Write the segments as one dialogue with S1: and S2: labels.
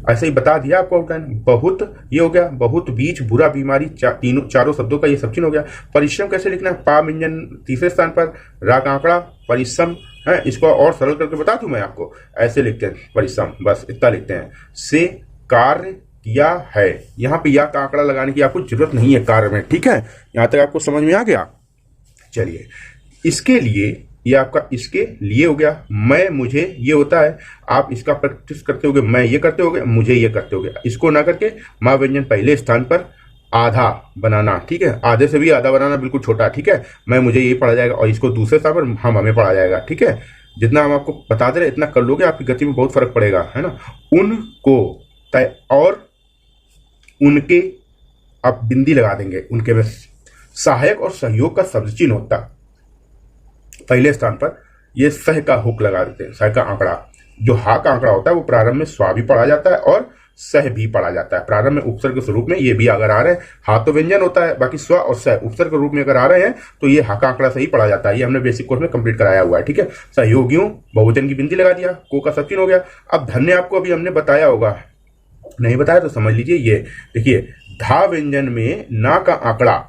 S1: ऐसे ही बता दिया आपको आउटलाइन। बहुत ये हो गया, बहुत, बीच, बुरा, बीमारी, चारों शब्दों का ये सब चीज हो गया। परिश्रम कैसे लिखना है, पा व्यंजन तीसरे स्थान पर, रा का आंकड़ा, परिश्रम है। इसको और सरल करके बता दूं मैं आपको, ऐसे लिखते हैं परिश्रम, बस इतना लिखते हैं। से कार्य किया है, यहाँ पे या का आंकड़ा लगाने की आपको जरूरत नहीं है कार्य में, ठीक है। यहाँ तक आपको समझ में आ गया। चलिए, इसके लिए ये आपका इसके लिए हो गया। मैं, मुझे ये होता है, आप इसका प्रैक्टिस करते होगे, मैं ये करते होगे, मुझे ये करते होगे। इसको ना करके माँ व्यंजन पहले स्थान पर, आधा बनाना, ठीक है, आधे से भी आधा बनाना बिल्कुल छोटा, ठीक है। मैं, मुझे ये पढ़ा जाएगा, और इसको दूसरे स्थान पर हम, हमें पढ़ा जाएगा, ठीक है। जितना हम आपको बता दे रहे इतना कर लोगे, आपकी गति में बहुत फर्क पड़ेगा, है ना। उनको तय और उनके, आप बिंदी लगा देंगे उनके में। सहायक और सहयोग का शब्द चिन्ह होता पहले स्थान पर, ये सह का हुक लगा देते हैं। सह का आंकड़ा, जो हा का आंकड़ा होता है वो प्रारंभ में स्वा भी पढ़ा जाता है और सह भी पढ़ा जाता है। प्रारंभ में उपसर्ग के स्वरूप में ये भी अगर आ रहे हैं, हा तो व्यंजन होता है, बाकी स्व और सह उपसर्ग के रूप में अगर आ रहे हैं तो ये हा का आंकड़ा से ही पढ़ा जाता है। ये हमने बेसिक कोर्स में कंप्लीट कराया हुआ है, ठीक है। सहयोगियों, बहुवचन की बिंदी लगा दिया, को का सब चिन्ह हो गया। अब धन्य आपको अभी हमने बताया होगा, नहीं बताया तो समझ लीजिए। ये देखिए, धा व्यंजन में ना का आंकड़ा,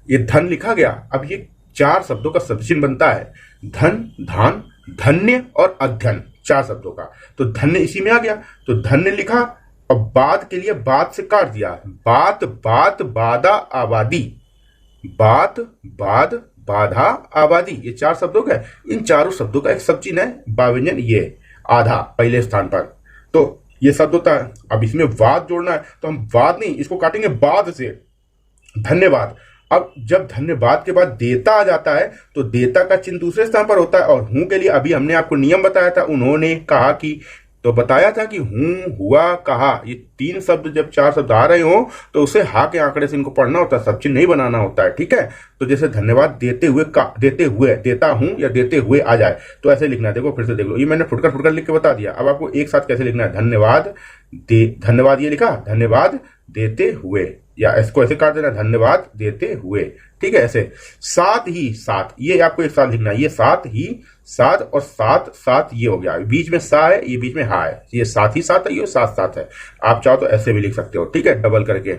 S1: ये धन लिखा गया। अब ये चार शब्दों का शब्द चिन्ह बनता है, धन, धान, धन्य और अध्ययन, चार शब्दों का। तो धन्य इसी में आ गया, तो धन्य लिखा, और बाद के लिए बाद से काट दिया, बात, बात, बाधा, आबादी, बात, बाद, बाधा, आबादी, ये चार शब्दों का। इन चारों शब्दों का एक सब चिन्ह है बाव्यंजन, ये आधा पहले स्थान पर। तो ये शब्द होता है। अब इसमें वाद जोड़ना है तो हम वाद नहीं, इसको काटेंगे बाद से, धन्यवाद। अब जब धन्यवाद के बाद देता आ जाता है तो देता का चिन्ह दूसरे स्थान पर होता है। और हूं के लिए अभी हमने आपको नियम बताया था, उन्होंने, कहा कि, तो बताया था कि हूं, हुआ, कहा, ये तीन शब्द जब चार शब्द आ रहे हो तो उसे हा के आंकड़े से इनको पढ़ना होता है, सब चिन्ह नहीं बनाना होता है, ठीक है। तो जैसे धन्यवाद देते हुए का, देते हुए, देता हूं या देते हुए आ जाए तो ऐसे लिखना है। देखो फिर से देख लो, ये मैंने फुटकर फुटकर लिख के बता दिया। अब आपको एक साथ कैसे लिखना है, धन्यवाद दे, धन्यवाद ये लिखा, धन्यवाद देते हुए, या इसको ऐसे काट देना, धन्यवाद देते हुए, ठीक है। ऐसे साथ ही साथ, ये आपको एक साथ लिखना है, ये साथ ही साथ, और साथ साथ ये हो गया, बीच में सा है, ये बीच में हा है, ये साथ ही साथ है, ये साथ साथ है। आप चाहो तो ऐसे भी लिख सकते हो, ठीक है, डबल करके।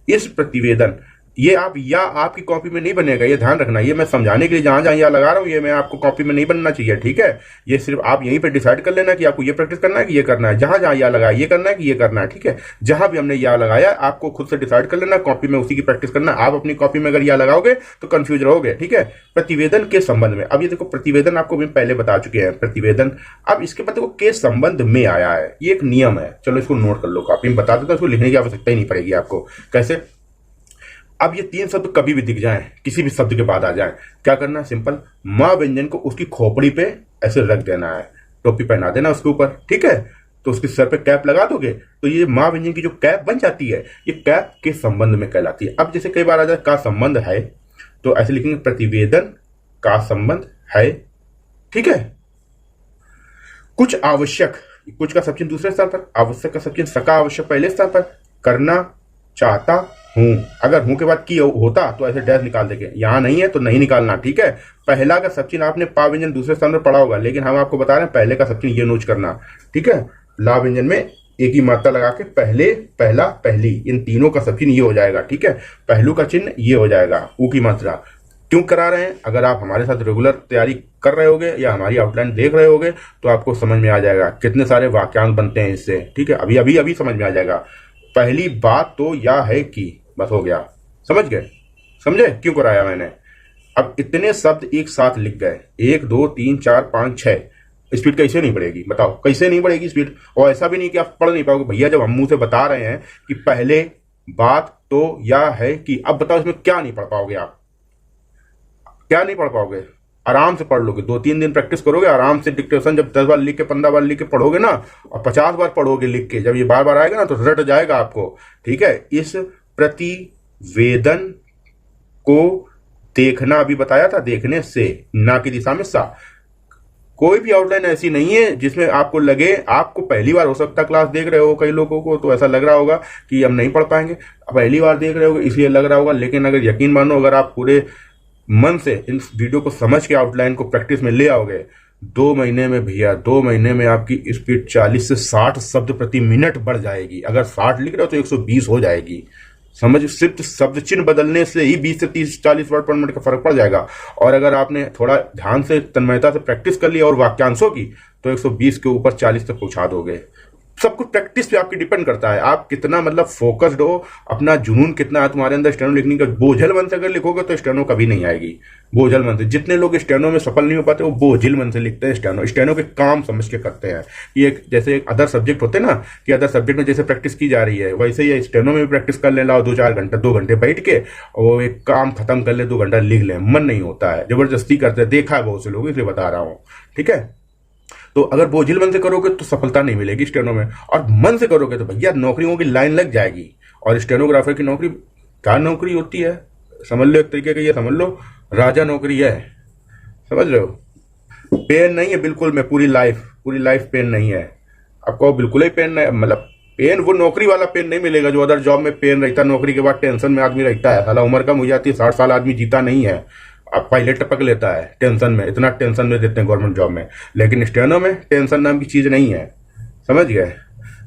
S1: इस प्रतिवेदन, ये आप या आपकी कॉपी में नहीं बनेगा, ये ध्यान रखना। ये मैं समझाने के लिए जहां जहां या लगा रहा हूं, ये मैं आपको कॉपी में नहीं बनना चाहिए, ठीक है। ये सिर्फ आप यहीं पे डिसाइड कर लेना कि आपको ये प्रैक्टिस करना है कि ये करना है। जहां जहां या लगाया, ये करना है कि ये करना है, ठीक है। जहां भी हमने या लगाया आपको खुद से डिसाइड कर लेना, कॉपी में उसी की प्रैक्टिस करना। आप अपनी कॉपी में अगर या लगाओगे तो कंफ्यूज रहोगे, ठीक है। प्रतिवेदन के संबंध में, अब ये देखो प्रतिवेदन आपको पहले बता चुके हैं, प्रतिवेदन। अब इसके बाद देखो के संबंध में आया है, ये एक नियम है, चलो इसको नोट कर लो, कॉपी में बता देता हूं, इसको लिखने की आवश्यकता ही नहीं पड़ेगी आपको। कैसे, अब ये तीन शब्द कभी भी दिख जाएं, किसी भी शब्द के बाद आ जाएं, क्या करना है, सिंपल, मां व्यंजन को उसकी खोपड़ी पे ऐसे रख देना है, टोपी पहना देना उसके ऊपर, ठीक है। तो उसके सर पे कैप लगा दोगे तो ये मां व्यंजन की जो कैप बन जाती है, ये कैप के संबंध में कहलाती है। अब जैसे कई बार आ जाए का संबंध है, तो ऐसे लिखेंगे, प्रतिवेदन का संबंध है, ठीक है। कुछ आवश्यक, कुछ का सब चिन्ह दूसरे स्थान पर, आवश्यक का सब चिन्ह सका आवश्यक पहले स्थान पर, करना चाहता हूं, अगर हूं के बाद की होता तो ऐसे डैश निकाल देंगे, यहां नहीं है तो नहीं निकालना, ठीक है। पहला का सब चिन्ह आपने पा व्यंजन दूसरे स्थान पर पढ़ा होगा, लेकिन हम आपको बता रहे हैं पहले का सब चिन्ह ये नोट करना, ठीक है। ला व्यंजन में एक ही मात्रा लगा के पहले, पहला, पहली, इन तीनों का सब चिन्ह ये हो जाएगा, ठीक है। पहलू का चिन्ह ये हो जाएगा, ऊ की मात्रा। क्यों करा रहे हैं, अगर आप हमारे साथ रेगुलर तैयारी कर रहे होगे या हमारी आउटलाइन देख रहे होगे तो आपको समझ में आ जाएगा कितने सारे वाक्यांश बनते हैं इससे, ठीक है। अभी अभी अभी समझ में आ जाएगा। पहली बात तो या है कि, बस हो गया, समझ गए, समझे क्यों कराया मैंने। अब इतने शब्द एक साथ लिख गए, 1 2 3 4 5 6, स्पीड कैसे नहीं बढ़ेगी, बताओ कैसे नहीं बढ़ेगी स्पीड। और ऐसा भी नहीं कि आप पढ़ नहीं पाओगे, भैया जब हम मुंह से बता रहे हैं कि पहले बात तो या है कि, अब बताओ इसमें क्या नहीं पढ़ पाओगे आप, क्या नहीं पढ़ पाओगे। आराम से पढ़ लोगे, 2-3 दिन प्रैक्टिस करोगे आराम से, डिक्टेशन जब 10 बार लिख के 15 बार लिख के पढ़ोगे ना, और 50 बार पढ़ोगे लिख के, जब ये बार बार आएगा ना तो रट जाएगा आपको, ठीक है। इस प्रतिवेदन को देखना, अभी बताया था, देखने से, ना की दिशा में सा। कोई भी आउटलाइन ऐसी नहीं है जिसमें आपको लगे, आपको पहली बार हो सकता क्लास देख रहे हो, कई लोगों को तो ऐसा लग रहा होगा कि हम नहीं पढ़ पाएंगे, पहली बार देख रहे हो इसलिए लग रहा होगा। लेकिन अगर यकीन मानो, अगर आप पूरे मन से इन वीडियो को समझ के आउटलाइन को प्रैक्टिस में ले आओगे 2 महीने में भैया, 2 महीने में आपकी स्पीड 40 से 60 शब्द प्रति मिनट बढ़ जाएगी। अगर 60 लिख रहे हो तो 120 हो जाएगी। समझ, सिर्फ शब्द चिन्ह बदलने से ही 20 से 30-40 वर्ड पर मिनट का फर्क पड़ जाएगा। और अगर आपने थोड़ा ध्यान से तन्मयता से प्रैक्टिस कर लिया और वाक्यांशों की, तो 120 के ऊपर 40 तक पहुंचा दोगे। सब कुछ प्रैक्टिस पे आपकी डिपेंड करता है, आप कितना मतलब फोकस्ड हो, अपना जुनून कितना है तुम्हारे अंदर स्टेनो लिखने का। बोझल मन से अगर लिखोगे तो स्टेनो कभी नहीं आएगी। बोझल मन से जितने लोग स्टेनो में सफल नहीं हो पाते, वो बोझिल मन से लिखते हैं। स्टेनो के काम समझ के करते हैं। ये जैसे एक अदर सब्जेक्ट होते हैं ना, कि अदर सब्जेक्ट में जैसे प्रैक्टिस की जा रही है, वैसे ही स्टेनो में भी प्रैक्टिस कर ले, लाओ 2 घंटे बैठ के और एक काम खत्म कर ले, 2 घंटा लिख ले। मन नहीं होता है, जबरदस्ती करते हैं, देखा है बहुत से लोग, इसलिए बता रहा हूँ। ठीक है, तो अगर बोझिल मन से करोगे तो सफलता नहीं मिलेगी स्टेनो में, और मन से करोगे तो भैया नौकरियों की लाइन लग जाएगी। और स्टेनोग्राफर की नौकरी क्या नौकरी होती है, समझ लो, एक तरीके का ये समझ लो राजा नौकरी है। समझ रहे हो, पेन नहीं है बिल्कुल में, पूरी लाइफ पेन नहीं है आपको, बिल्कुल ही पेन नहीं, मतलब पेन वो नौकरी वाला पेन नहीं मिलेगा जो अदर जॉब में पेन रहता है। नौकरी के बाद टेंशन में आदमी रहता है, साला उम्र कम हो जाती है, 60 साल आदमी जीता नहीं है, अब पहले टपक लेता है टेंशन में, इतना टेंशन में देते हैं गवर्नमेंट जॉब में। लेकिन स्टेनो में टेंशन नाम की चीज नहीं है, समझ गए।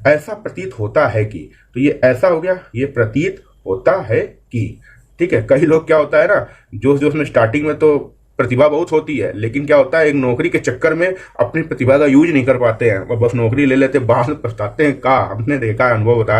S1: ऐसा प्रतीत होता है कि, तो ये ऐसा हो गया, ये प्रतीत होता है कि। ठीक है, कई लोग क्या होता है ना, जोश में स्टार्टिंग में तो प्रतिभा बहुत होती है, लेकिन क्या होता है एक नौकरी के चक्कर में अपनी प्रतिभा का यूज नहीं कर पाते हैं, और बस नौकरी ले लेते, बाद में पछताते हैं। का हमने देखा है, अनुभव बता